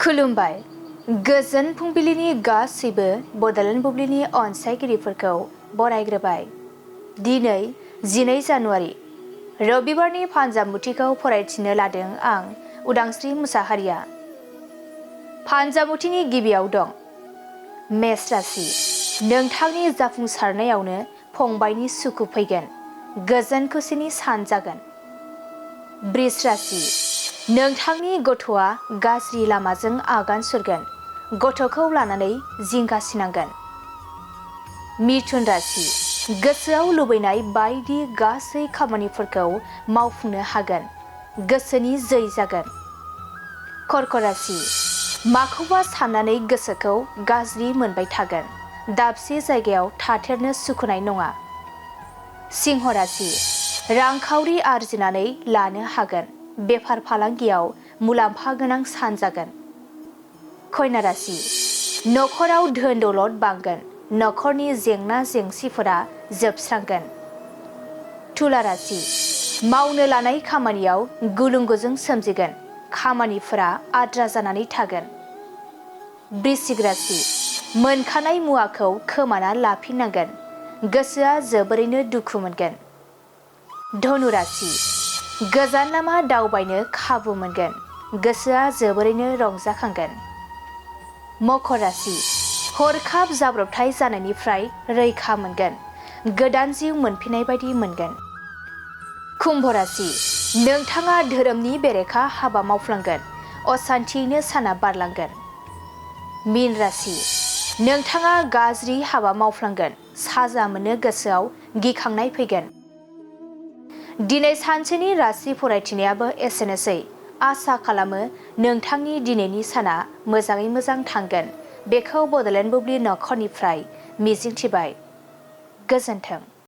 खुलुमबाय। गोजोन फुंबिलिनि गासैबो बड'लेण्ड बुब्लिनि अनसायगिरिफोरखौ बरायग्रोबाय। दिनै 12 जानुवारि रबिबारनि फानजामुथिखौ फरायथिनो लादों आं उदांस्रि मुसाहारिया। फानजामुथिनि गिबियाव दं मेष राशि। नोंथांनि जाफुंसारनायावनो फंबायनि सुखु फैगोन, गोजोन खुसिनि सान जागोन। बृष राशि। नोंथांनि गथ'आ गाज्रि लामाजों आगान सुरगोन, गथ'खौ लानानै जिंगासिनांगोन। मिथुन राशि। गोसोआव लुबैनाय बायदि गासै खामानिफोरखौ मावफुंनो हागोन, गोसोनि जै जागोन। कर्क राशि। माखौबा साननानै गोसोखौ गाज्रि मोनबाय थागोन, दाबसे जायगायाव थाथेरनो सुखुनाय नङा। सिंह राशि। रांखावरि आरजिनानै लानो हागोन, बेफार फालांगियाव मुलाम्फा गोनां सान जागोन। कन्या राशि। नखराव धोन दौलत बांगोन, नखरनि जेंना जेंसिफोरा जोबस्रांगोन। तुला राशि। मावनो लानाय खामानियाव गुलुं गुजुं सोमजिगोन, खामानिफोरा आद्रा जानानै थागोन। वृश्चिक राशि। मोनखानाय मुवाखौ खोमाना लाफिननांगोन, गोसोआ जोबोरैनो दुखु मोनगोन। धनु राशि। गोजान लामा दावबायनो खाबु मोनगोन, गोसोआ जोबोरैनो रंजाखांगोन। मकर राशि। हरखाब जाब्रबथाय जानायनिफ्राय रैखा मोनगोन, गोदान जिउ मोनफिननाय बायदि मोनगोन। कुम्भ राशि। नोंथाङा धोरोमनि बेरेखा हाबा मावफ्लांगोन, असान्थियैनो साना बारलांगोन। मीन राशि। नोंथाङा गाज्रि हाबा मावफ्लांगोन, साजा मोननो गोसोआव गिखांनाय फैगोन। दिनै सानसेनि राशि फरायथिनायाबो एसेनोसै। आसा खालामो नोंथांनि दिनैनि साना मोजाङै मोजां थांगोन। बेखौ बड'लेण्ड बुब्लि नखरनिफ्राय मिजिंथिबाय। गोजोन्थों।